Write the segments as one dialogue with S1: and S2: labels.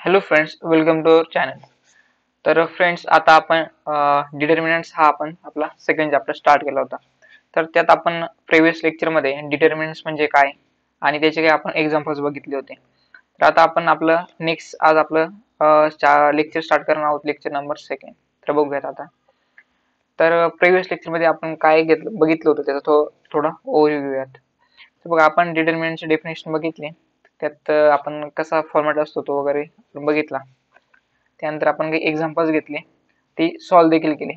S1: Hello friends, welcome to our channel. तर friends, आता आपण डिटर्मिनंट्स हा आपण आपला सेकंड चॅप्टर स्टार्ट केला होता. तर त्यात आपण प्रिव्हियस लेक्चरमध्ये डिटर्मिनंट्स म्हणजे काय आणि त्याचे काही आपण एक्झाम्पल्स बघितले होते. तर आता आपण आपलं नेक्स्ट आज आपलं लेक्चर स्टार्ट करणार आहोत, लेक्चर नंबर सेकंड. तर बघूयात आता. तर प्रिव्हियस लेक्चरमध्ये आपण काय बघितलं होतं त्याचा थोडा ओव्हरव्ह्यू घेऊयात. तर बघा, आपण डिटर्मिनंटची डेफिनेशन बघितली. त्यात आपण कसा फॉर्मॅट असतो तो वगैरे बघितला. त्यानंतर आपण काही एक्झाम्पल्स घेतले, ते सॉल्व्ह देखील केले.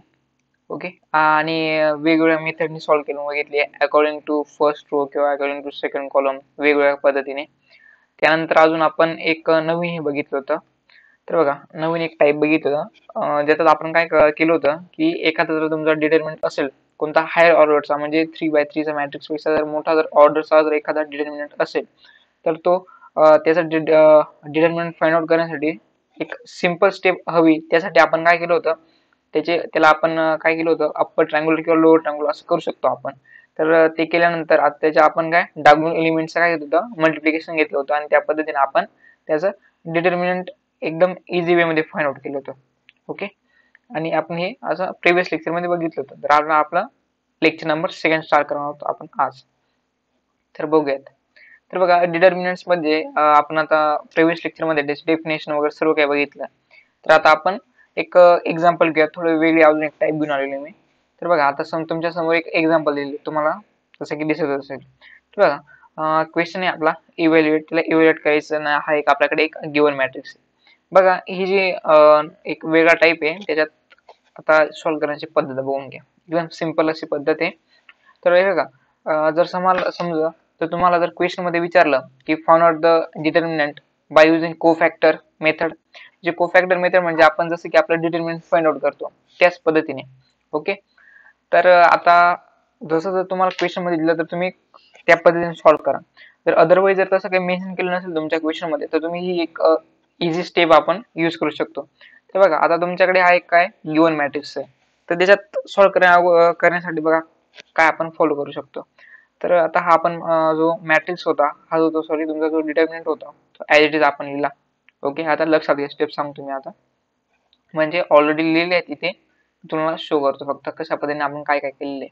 S1: ओके, आणि वेगवेगळ्या मेथडनी सॉल्व्ह करून बघितले, अकॉर्डिंग टू फर्स्ट रो किंवा अकॉर्डिंग टू सेकंड कॉलम, वेगवेगळ्या पद्धतीने. त्यानंतर अजून आपण एक नवीन हे बघितलं होतं. तर बघा, नवीन एक टाईप बघितलं होतं, ज्याच्यात आपण काय केलं होतं की एखादा जर तुमचा डिटर्मिनंट असेल कोणता हायर ऑर्डरचा, म्हणजे 3x3 चा मॅट्रिक्स पेक्षा जर मोठा जर ऑर्डरचा जर एखादा डिटर्मिनंट असेल, तर तो त्याचा डिटर्मिनंट फाइंड आउट करण्यासाठी एक सिंपल स्टेप हवी. त्यासाठी आपण काय केलं होतं, त्याला आपण काय केलं होतं, अप्पर ट्रायंगुलर किंवा लोअर ट्रायंगुलर असं करू शकतो आपण. तर ते केल्यानंतर आता त्याच्या आपण काय डायगोनल एलिमेंटचं काय घेत होतं, मल्टिप्लिकेशन घेतलं होतं, आणि त्या पद्धतीने आपण त्याचं डिटर्मिनंट एकदम इझी वे मध्ये फाइंड आउट केलं होतं. ओके, आणि आपण हे असं प्रिव्हियस लेक्चर मध्ये बघितलं होतं. तर आज आपला लेक्चर नंबर सेकंड स्टार्ट करणार आहोत आपण आज. तर बघूयात. तर बघा, डिटर्मिनंट्स मध्ये आपण आता प्रिव्हियस लेक्चर मध्ये डेफिनेशन वगैरे सर्व काही बघितलं. तर आता आपण एक एक्झाम्पल घेऊया, थोडं वेगळी अजून एक टाईप घेऊन आलेली मी. तर बघा, आता तुमच्या समोर एक एक्झाम्पल दिली तुम्हाला, जसं की दिसत असेल. तर बघा, क्वेश्चन आहे आपला इव्हॅल्युएट. त्याला इव्हॅल्युएट करायचं ना, हा एक आपल्याकडे एक गिवन मॅट्रिक्स आहे. बघा, ही जी एक वेगळा टाईप आहे, त्याच्यात आता सॉल्व्ह करण्याची पद्धत बघून घ्या. एकदम सिंपल अशी पद्धत आहे. तर हे बघा, जर समजा तर तुम्हाला जर क्वेश्चन मध्ये विचारलं की found out the determinant by using cofactor method. जे कोफॅक्टर मेथड म्हणजे आपण जसं की आपलं डिटर्मिनंट फाइंड आउट करतो त्याच पद्धतीने. ओके, तर आता जसं जर तुम्हाला क्वेश्चन मध्ये दिलं तर तुम्ही त्या पद्धतीने सॉल्व्ह करा. जर अदरवाईज जर तसं काही मेन्शन केलं नसेल तुमच्या क्वेश्चन मध्ये, तर तुम्ही ही एक इझी स्टेप आपण यूज करू शकतो. तर बघा, आता तुमच्याकडे हा एक काय गिवन मॅट्रिक्स आहे. तर त्याच्यात सॉल्व्ह करण्यासाठी बघा काय आपण फॉलो करू शकतो. तर आता हा आपण जो मॅट्रिक्स होता, हा जो सॉरी तुमचा जो डिटर्मिनंट होता, तो ऍज इट इज आपण लिहिला. ओके, आता लक्षात घ्या, स्टेप सांगतो मी आता. म्हणजे ऑलरेडी लिहिलेले आहे तिथे, तुम्हाला शो करतो फक्त कशा पद्धतीने आपण काय काय केलेले.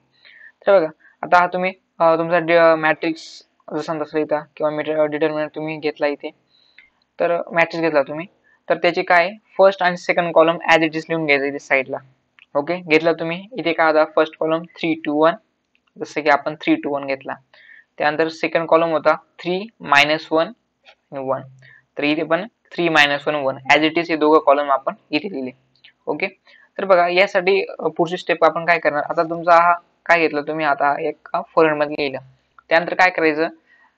S1: तर बघा, आता हा तुम्ही तुमचा मॅट्रिक्स जसा तसा इथं किंवा डिटर्मिनंट तुम्ही घेतला इथे. तर मॅट्रिक्स घेतला तुम्ही, तर त्याची काय फर्स्ट आणि second column as it is लिहून घ्यायचं इथे साईडला. ओके, घेतला तुम्ही. इथे काय होता, फर्स्ट कॉलम 3 2 1, जसं की आपण 3 2 1 घेतला. त्यानंतर सेकंड कॉलम होता 3 -1 आणि 1. तर इथे पण 3 -1 1 ऍज इट इज हे दोघं कॉलम आपण इथे लिहिले. ओके, तर बघा, यासाठी पुढची स्टेप आपण काय करणार, आता तुमचा हा काय घेतलं तुम्ही, आता एक फॉरवर्ड मध्ये लिहिलं. त्यानंतर काय करायचं,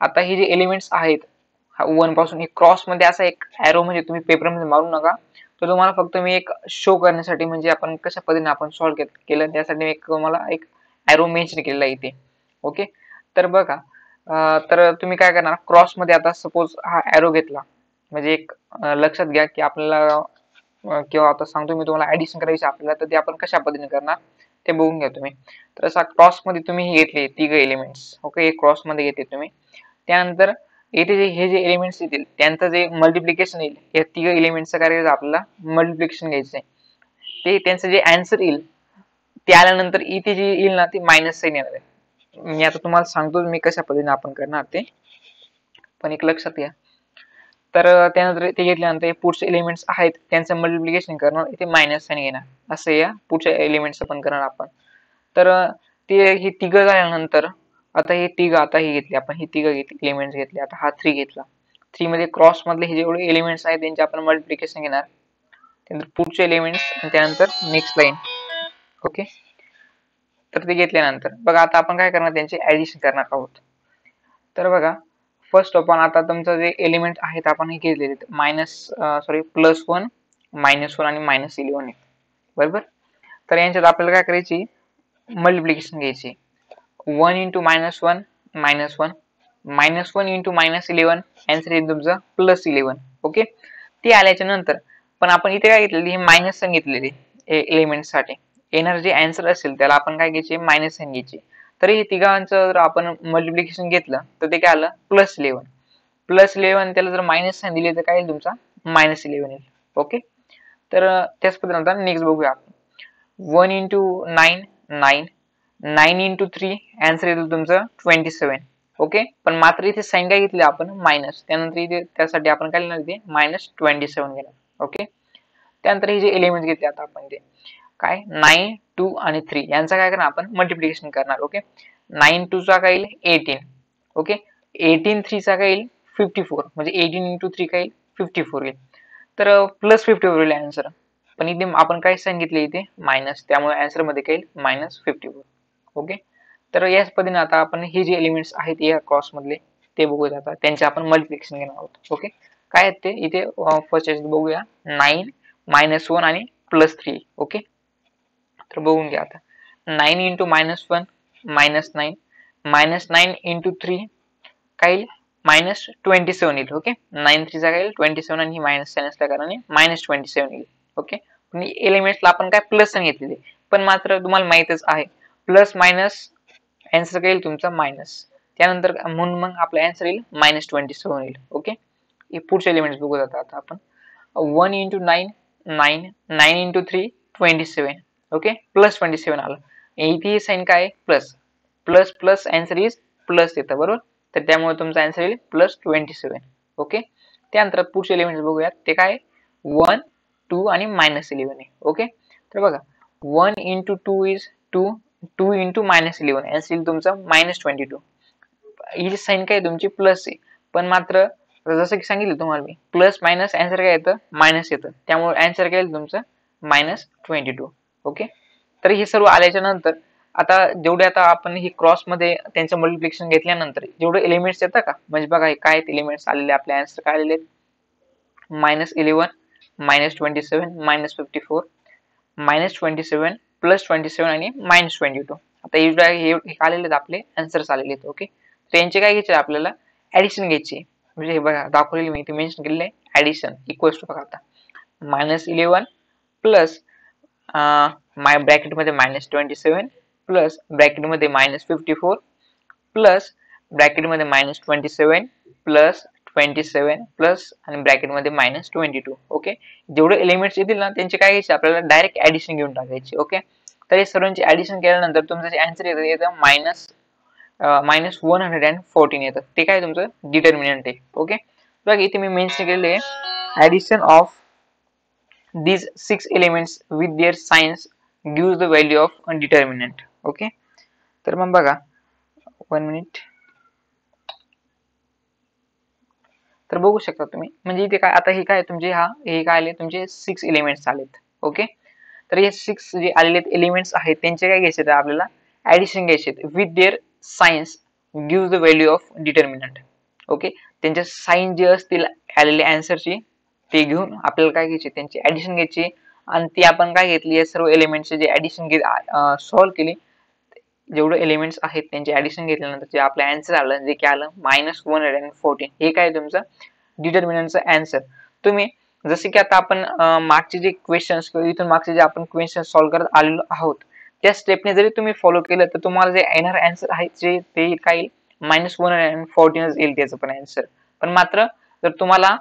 S1: आता हे जे एलिमेंट्स आहेत, हा 1 पासून एक क्रॉस मध्ये असा एक ॲरो, म्हणजे तुम्ही पेपर मध्ये मारू नका. तर तुम्हाला फक्त मी एक शो करण्यासाठी, म्हणजे आपण कशा पद्धतीने आपण सॉल्व्ह केलं त्यासाठी एक तुम्हाला एक ॲरो मेन्शन केलेला इथे. ओके, तर बघा, तर तुम्ही काय करणार, क्रॉस मध्ये आता सपोज हा ॲरो घेतला, म्हणजे एक लक्षात घ्या की आपल्याला किंवा आता सांगतो मी तुम्हाला, ऍडिशन करायची आपल्याला, तर ते आपण कशा पद्धतीने करणार ते बघून घ्या तुम्ही. तर असा क्रॉस मध्ये तुम्ही हे घेतले तिघ एलिमेंट्स. ओके, क्रॉस मध्ये घेतले तुम्ही. त्यानंतर येथे हे जे एलिमेंट्स येतील त्यांचं जे मल्टिप्लिकेशन येईल, या तिघ एलिमेंट्सचं काय करायचं आपल्याला, मल्टिप्लिकेशन घ्यायचंय. ते त्यांचं जे आन्सर येईल ते आल्यानंतर इथे जे येईल ना, ते मायनस साईन येणार आहे. मी आता तुम्हाला सांगतो मी कशा पद्धतीने आपण करणार ते, पण एक लक्षात घ्या. तर त्यानंतर ते घेतल्यानंतर पुढचे एलिमेंट्स आहेत त्यांचं मल्टिप्लिकेशन करणार, इथे मायनस साईन घेणार. असं या पुढच्या एलिमेंट्स पण करणार आपण. तर ते हे तिघं झाल्यानंतर आता हे तिघ, आता हे घेतले आपण, ही तिघ एलिमेंट्स घेतले. आता हा 3 घेतला. 3 मध्ये क्रॉस मधले हे जेवढे एलिमेंट्स आहेत त्यांचे आपण मल्टिप्लिकेशन घेणार. त्यानंतर पुढचे एलिमेंट्स, त्यानंतर नेक्स्ट लाईन. ओके, तर ते घेतल्यानंतर बघा, आता आपण काय करणार, त्यांचे ऍडिशन करणार आहोत. तर बघा, फर्स्ट ऑफ ऑल आता तुमचं जे एलिमेंट आहेत आपण हे घेतलेले +1 -1 आणि -11 आहे, बरोबर. तर यांच्यात आपल्याला काय करायची, मल्टिप्लिकेशन घ्यायची. 1 × -1 -1, -1 × -11, आन्सर येईल तुमचं +11. ओके, ते आल्याच्या नंतर पण आपण इथे काय घेतलेली, हे मायनस साइन घेतलेली एलिमेंट साठी. येणार जे आन्सर असेल त्याला आपण काय घ्यायचे, मायनस साइन घ्यायची. तर हे तिघांचं जर आपण मल्टिप्लिकेशन घेतलं तर ते काय आलं, +11. +11 त्याला जर मायनस साइन दिले तर काय येईल तुमचा -11 येईल. ओके, तर त्याच पद्धतीने आता नेक्स्ट बघूया आपण. 1 इंटू 9 9, 9 इंटू 3 आन्सर येईल तुमचं 27. ओके, पण मात्र इथे साइन काय घेतली आपण मायनस, त्यानंतर इथे त्यासाठी आपण काय लिहिणार इथे -27 घेणार. ओके, त्यानंतर हे जे एलिमेंट घेतले आता आपण ते काय 9 2 आणि 3 यांचा काय करणार आपण मल्टिप्लिकेशन करणार. ओके, 9 2 चा काय येईल 18. ओके, 18 3 चा काय येईल 54, म्हणजे 18 इंटू 3 काय येईल 54 येईल. तर +54 येईल आन्सर, पण इथे आपण काय सांगितले इथे मायनस, त्यामुळे आन्सर मध्ये काय येईल -54. ओके, तर याच पद्धतीने आता आपण हे जे एलिमेंट्स आहेत या क्रॉस मधले ते बघूया, आता त्यांचे आपण मल्टिप्लिकेशन घेणार आहोत. ओके, काय आहेत ते इथे फर्स्ट बघूया 9 -1 आणि +3. ओके, तर बघून घ्या आता 9 इंटू -1 -9, -9 इंटू 3 काय येईल -27 येईल. ओके, 9 3 चा काय येईल 27 आणि मायनस साइन असल्या कारणाने -27 येईल. ओके, एलिमेंट्सला आपण काय प्लस साइन घेतलेले, पण मात्र तुम्हाला माहितच आहे प्लस मायनस आन्सर काय येईल तुमचा मायनस, त्यानंतर म्हणून मग आपला आन्सर येईल -27 येईल. ओके, हे पुढचे एलिमेंट्स बघू आता आपण. 1 इंटू 9 9, 9 इंटू 3 27. ओके, +27 आलं, इथे साइन काय plus, plus plus answer is plus येतं बरोबर, तर त्यामुळे तुमचा आन्सर येईल +27. ओके, त्यानंतर पुढचे एलिमेंट्स बघूयात ते काय 1 2 आणि -11 आहे. ओके, तर बघा 1 इंटू 2 इज 2, 2 इंटू -11 आन्सर येईल तुमचा -22. ही साइन काय तुमची प्लस आहे, पण मात्र जसं की सांगितलं तुम्हाला मी प्लस मायनस आन्सर काय येतं मायनस येतं, त्यामुळे आन्सर काय येईल तुमचं -22. ओके, तर हे सर्व आल्याच्या नंतर आता जेवढे आता आपण ही क्रॉस मध्ये त्यांचं मल्टिप्लिकेशन घेतल्यानंतर जेवढे एलिमेंट्स येतात का, म्हणजे बघा हे काय एलिमेंट्स आलेले आपले आन्सर काय आलेले -11 -27 -54 -27 +27 आणि -22. आता हे आलेले आहेत आपले आन्सर्स आलेले आहेत. ओके, तर यांचे काय घ्यायचे आपल्याला ऍडिशन घ्यायची, म्हणजे हे बघा दाखवलेली मी इथे मेन्शन केलेलं आहे ऍडिशन इक्वल्स टू बघा आता -11 प्लस माय ब्रॅकेट मध्ये -27 प्लस ब्रॅकेट मध्ये -54 प्लस ब्रॅकेट मध्ये -27 प्लस 27 प्लस आणि ब्रॅकेट मध्ये -22. ओके, जेवढे एलिमेंट्स येतील ना त्यांचे काय घ्यायचे आपल्याला डायरेक्ट ऍडिशन घेऊन टाकायचे. ओके, तर हे सर्वांचे ऍडिशन केल्यानंतर तुमचं जे आन्सर येतं -114 येतं, ते काय तुमचं डिटर्मिनंट आहे. ओके, बघा इथे मी मेन्शन केलेले आहे addition of these 6 elements with their signs gives the value of a determinant. Okay, तर मग बघा 1 मिनिट, तर बघू शकता तुम्ही, म्हणजे इथे काय आता हे काय तुमचे हे काय आले तुमचे 6 एलिमेंट्स आलेत. ओके, तर हे 6 जे आलेले एलिमेंट्स आहेत त्यांचे काय घ्यायचे आपल्याला ऍडिशन घ्यायचे with their signs give the value of determinant. Okay, त्यांचे साइन जे असतील आलेले आन्सरची ते घेऊन आपल्याला काय घ्यायचे त्यांची ऍडिशन घ्यायची, आणि ती आपण काय घेतली या सर्व एलिमेंटचे जे ऍडिशन सॉल्व्ह केली, जेवढे एलिमेंट्स आहेत त्यांचे ऍडिशन घेतल्यानंतर जे आपलं आन्सर आलं जे की आलं -114, हे काय तुमचं डिटर्मिनंटचं आन्सर. तुम्ही जसे की आता आपण मागचे जे क्वेश्चन्स किंवा इथून मागचे जे आपण क्वेश्चन सॉल्व्ह करत आलेलो आहोत त्या स्टेपने जरी तुम्ही फॉलो केलं तर तुम्हाला जे येणार आन्सर आहे जे ते काय येईल -114 येईल त्याचं पण आन्सर. पण मात्र जर तुम्हाला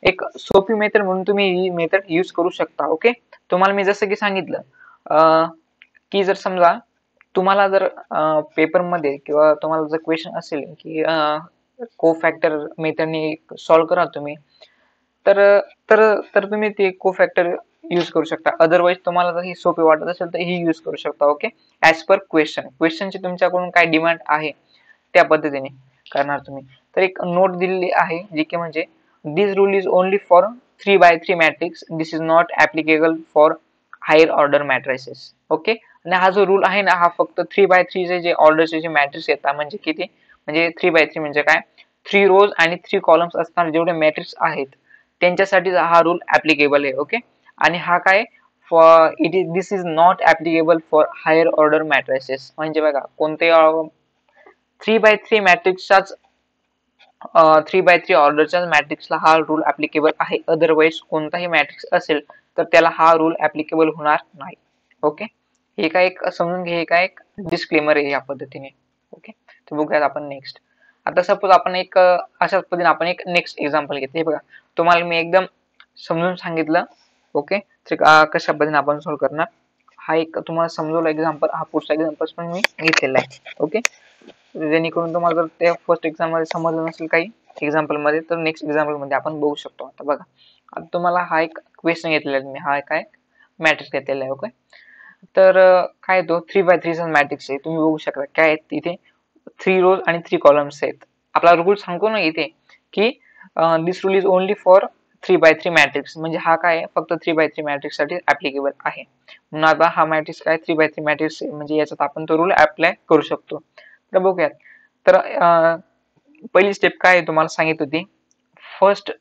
S1: एक सोपी मेथड म्हणून तुम्ही ही मेथड यूज करू शकता. ओके, तुम्हाला मी जसं की सांगितलं की जर समजा तुम्हाला जर पेपर मध्ये किंवा तुम्हाला जर क्वेश्चन असेल की कोफॅक्टर मेथडने सॉल्व्ह करा तुम्ही, तर तर तर तुम्ही ते कोफॅक्टर यूज करू शकता. अदरवाईज तुम्हाला जर ही सोपी वाटत असेल तर ही यूज करू शकता. ओके, ऍज पर क्वेश्चनची तुमच्याकडून काय डिमांड आहे त्या पद्धतीने करणार तुम्ही. तर एक नोट दिलेली आहे जी की म्हणजे this rule is only for 3x3 matrix, this is not applicable for higher order matrices. Okay, आणि हा जो रूल आहे ना हा फक्त 3x3 चे जे ऑर्डरचे जे मॅट्रिक्स येतात, म्हणजे किती म्हणजे 3x3 म्हणजे काय 3 रोज आणि 3 कॉलम्स असणारे जेवढे मॅट्रिक्स आहेत त्यांच्यासाठी हा रूल ऍप्लिकेबल आहे. ओके, आणि हा काय this is not applicable for higher order matrices, म्हणजे बघा कोणते 3x3 मॅट्रिक्सचाच 3x3 ऑर्डरच्या मॅट्रिक्सला हा रूल ऍप्लिकेबल आहे. अदरवाईज कोणताही मॅट्रिक्स असेल तर त्याला हा रूल ऍप्लिकेबल होणार नाही. ओके, हे काय एक समजून घे, हे काय एक डिस्क्लेमर आहे या पद्धतीने. ओके, तर बघूयात आपण नेक्स्ट. आता सपोज आपण एक अशाच पद्धतीने आपण एक नेक्स्ट एक्झाम्पल घेतले. बघा तुम्हाला मी एकदम समजून सांगितलं. ओके, तर कशा पद्धतीने आपण सॉल्व्ह करणार, हा एक तुम्हाला समजवलं एक्झाम्पल. हा पुढचा एक्झाम्पल पण मी घेतलेला आहे. ओके, जेणेकरून तुम्हाला जर त्या फर्स्ट एक्झाम मध्ये समजलं नसेल काही एक्झाम्पल मध्ये, तर नेक्स्ट एक्झाम्पल मध्ये आपण बघू शकतो. आता बघा, आता तुम्हाला हा एक क्वेश्चन घेतलेला आहे मी, हा काय मॅट्रिक्स घेतलेला आहे. ओके, तर काय तो 3x3 चा मॅट्रिक्स आहे. तुम्ही बघू शकता काय आहेत तिथे 3 रोज आणि 3 कॉलम्स आहेत. आपला रूल सांगतो ना इथे की this rule is only for 3x3 matrix, म्हणजे हा काय फक्त 3x3 मॅट्रिक्स साठी ऍप्लिकेबल आहे. म्हणून आता हा मॅट्रिक्स काय 3x3 मॅट्रिक्स आहे, म्हणजे याच्यात आपण तो रूल अप्लाय करू शकतो. तर बघूयात. तर पहिली स्टेप काय आहे तुम्हाला सांगितली होती, फर्स्ट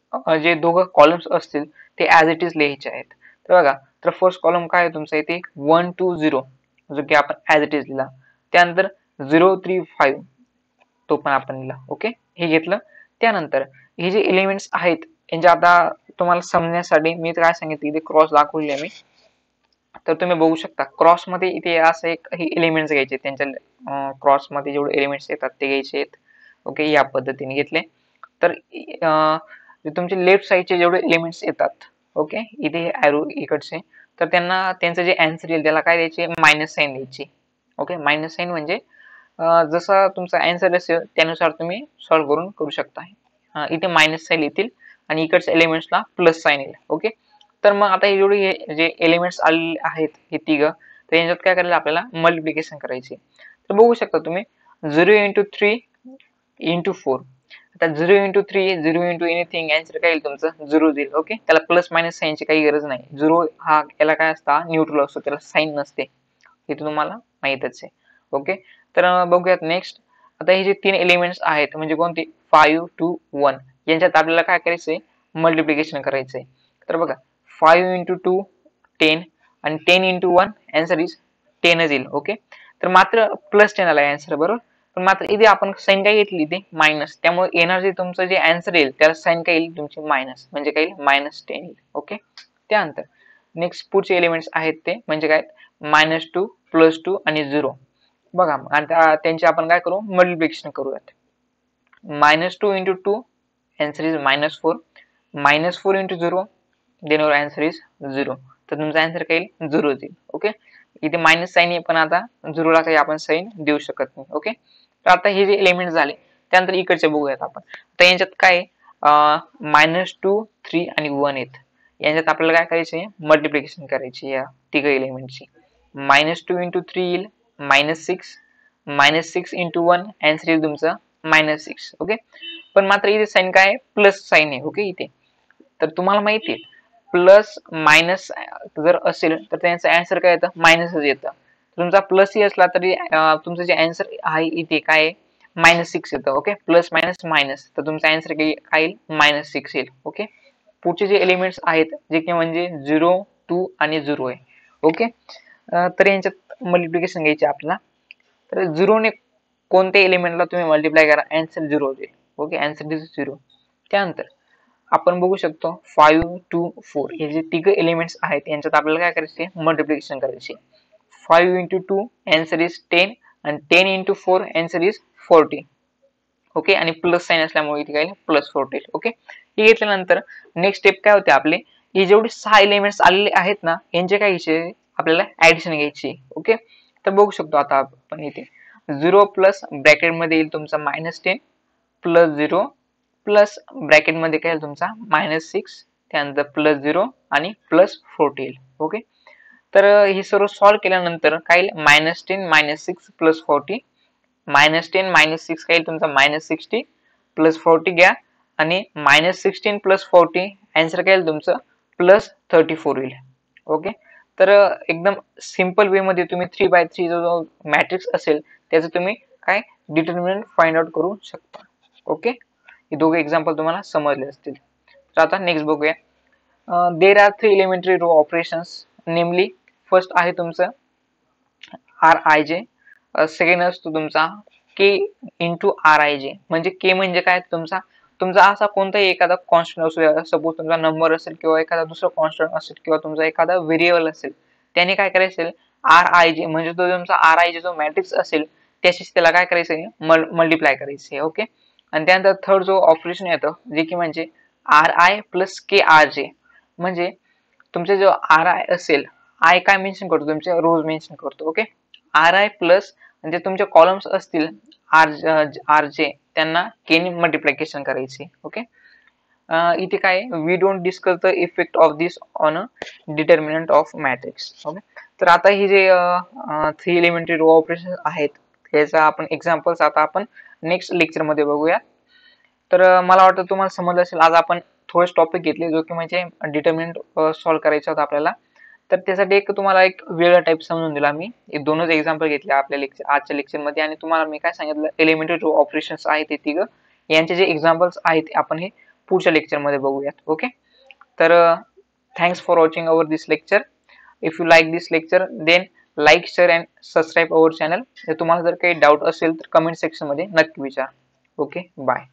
S1: जे दोघं कॉलम्स असतील ते ऍज इट इज लिहायचे आहेत. तर बघा, तर फर्स्ट कॉलम काय आहे तुमचा इथे 1 2 0, जो की आपण ऍज इट इज लिहिला. त्यानंतर 0 3 5 तो पण आपण लिहिला. ओके, हे घेतलं. त्यानंतर हे जे एलिमेंट्स आहेत यांच्या आता तुम्हाला समजण्यासाठी मी काय सांगितलं, इथे क्रॉस दाखवले मी. तर तुम्ही बघू शकता क्रॉस मध्ये इथे असं एक हे एलिमेंट्स घ्यायचे, त्यांच्या क्रॉस मध्ये जेवढे एलिमेंट्स येतात ते घ्यायचे आहेत. ओके, या पद्धतीने घेतले. तर तुमचे लेफ्ट साईडचे जेवढे एलिमेंट्स येतात, ओके, इथे एरो इकडचे, तर त्यांना त्यांचं जे आन्सर येईल त्याला काय द्यायचे, मायनस साईन द्यायची. ओके, मायनस साईन म्हणजे जसा तुमचा आन्सर असेल त्यानुसार तुम्ही सॉल्व्ह करू शकता. इथे मायनस साईन येतील आणि इकडच्या एलिमेंट्सला प्लस साईन येईल. ओके, तर मग आता हे जेवढे जे एलिमेंट्स आलेले आहेत हे तिघं, तर यांच्यात काय करायला आपल्याला मल्टिप्लिकेशन करायचे. तर बघू शकता तुम्ही 0 इंटू 3 इंटू 4. आता 0 इंटू 3 0 इंटू एनिथिंग, आन्सर काय येईल तुमचं 0 येईल. ओके, त्याला प्लस मायनस साईनची काही गरज नाही. 0 हा याला काय असता न्यूट्रल असतो, त्याला साईन नसते, हे तुम्हाला माहितच आहे. ओके, तर बघूयात नेक्स्ट. आता हे जे 3 एलिमेंट्स आहेत म्हणजे कोणते 5 2 1, यांच्यात आपल्याला काय करायचंय मल्टिप्लिकेशन करायचंय. तर बघा 5 इंटू 2 10 आणि 10 इंटू 1 आन्सर इज 10 येईल. ओके, तर मात्र प्लस 10 आला आन्सर, बरोबर. पण मात्र इथे आपण साईन काय घेतली इथे मायनस, त्यामुळे येणार जे तुमचं जे आन्सर येईल त्याला साईन काय येईल तुमची मायनस, म्हणजे काय येईल -10 येईल. ओके, त्यानंतर नेक्स्ट पुढचे एलिमेंट्स आहेत ते म्हणजे काय -2 +2 आणि 0. बघा आणि त्यांचे आपण काय करू मल्टिप्लिकेशन करूयात. -2 into 2 answer is -4, -4 into 0 then your answer is 0. तर तुमचा आन्सर काय येईल 0 येईल. ओके, इथे मायनस साईन आहे पण आता 0 ला काही आपण साईन देऊ शकत नाही. ओके, तर आता हे जे एलिमेंट झाले त्यानंतर इकडचे बघूयात आपण. तर यांच्यात काय -2 3 आणि 1 आहेत. यांच्यात आपल्याला काय करायचे मल्टिप्लिकेशन करायची या तिघ एलिमेंटची. -2 इंटू 3 येईल -6, -6 इंटू 1 आन्सर येईल तुमचा -6. ओके, पण मात्र इथे साईन काय प्लस साईन आहे. ओके, इथे तर तुम्हाला माहिती आहे प्लस मायनस जर असेल तर त्यांचं आन्सर काय येतं मायनसच येतं. तुमचा प्लस ही असला तरी तुमचं जे आन्सर आहे इथे काय -6 येतं. ओके, प्लस मायनस मायनस, तर तुमचा आन्सर काय येईल -6 येईल. ओके, पुढचे जे एलिमेंट्स आहेत जे की म्हणजे 0 2 आणि 0 आहे. ओके, तर यांच्यात मल्टिप्लिकेशन घ्यायचे आपल्याला. तर 0 ने कोणत्या एलिमेंटला तुम्ही मल्टिप्लाय करा आन्सर 0 येईल. Okay, answer is 0. त्यानंतर आपण बघू शकतो 5 2 4 हे जे तिघ एलिमेंट्स आहेत यांच्यात आपल्याला काय करायचे मल्टिप्लिकेशन करायचे. 5 इंटू 2 आन्सर इज 10 आणि 10 इंटू 4 आन्सर इज 40. ओके, आणि प्लस साईन असल्यामुळे इथे काय +40. ओके, हे घेतल्यानंतर नेक्स्ट स्टेप काय होते आपले, हे जेवढे 6 एलिमेंट्स आलेले आहेत ना यांचे काय घ्यायचे आपल्याला ऍडिशन घ्यायची. ओके, तर बघू शकतो आता आपण इथे 0 प्लस ब्रॅकेट मध्ये येईल तुमचा -10 प्लस 0 प्लस ब्रॅकेट मध्ये काय येईल तुमचा -6, त्यानंतर +0 आणि +40 येईल. ओके, तर हे सर्व सॉल्व्ह केल्यानंतर काय येईल -10 -6 +40, -10 -6 काय येईल तुमचा -60 +40 घ्या आणि -16 +40 आन्सर काय येईल तुमचं +34 येईल. ओके, तर एकदम सिंपल वे मध्ये तुम्ही 3x3 जो मॅट्रिक्स असेल त्याचं तुम्ही काय डिटर्मिनंट फाइंड आउट करू शकता. ओके, हे दोघे एक्झाम्पल तुम्हाला समजले असतील. तर आता नेक्स्ट बघूया. There are 3 elementary row operations, namely first आहे तुमचं RIJ, सेकंड असतो तुमचा K इंटू RIJ. म्हणजे K म्हणजे काय तुमचा असा कोणताही एखादा कॉन्स्टंट असू द्या, सपोज तुमचा नंबर असेल किंवा एखादा दुसरा कॉन्स्टंट असेल किंवा तुमचा एखादा व्हेरिएबल असेल, त्याने काय करायचं RIJ म्हणजे तो तुमचा RIJ जो मॅट्रिक्स असेल त्याच्याशी त्याला काय करायचं मल्टिप्लाय करायचे. ओके, आणि त्यानंतर थर्ड जो ऑपरेशन येतं जे की म्हणजे RI प्लस KRJ. म्हणजे तुमचे जो आर आय असेल, आय काय मेन्शन करतो, तुमचे रोज मेन्शन करतो. ओके, आर आय प्लस म्हणजे तुमचे कॉलम्स असतील आर जे, त्यांना के ने मल्टिप्लिकेशन करायचे. ओके, इथे काय, we don't discuss the effect of this on a determinant of matrix. Okay, तर आता ही जे 3 एलिमेंटरी रो ऑपरेशन आहेत, त्याचा आपण एक्झाम्पल्स आता आपण नेक्स्ट लेक्चर मध्ये बघूया. तर मला वाटतं तुम्हाला समजलं असेल. आज आपण थोडेच टॉपिक घेतले जो की म्हणजे डिटर्मिनंट सॉल्व्ह करायचा होता आपल्याला. तर त्यासाठी एक तुम्हाला एक वेगळा टाईप समजून दिला मी. एक दोनच एक्झाम्पल घेतले आपल्या आजच्या लेक्चरमध्ये, आणि तुम्हाला मी काय सांगितलं, एलिमेंटरी रो ऑपरेशन्स आहेत ते तिघ, यांचे जे एक्झाम्पल्स आहेत आपण हे पुढच्या लेक्चरमध्ये बघूयात. ओके, तर thanks for watching our this lecture. If you like this lecture then like, share and subscribe our channel. तुम्हाला जर काही डाऊट असेल तर कमेंट सेक्शन मध्ये नक्की विचारा. Okay, bye.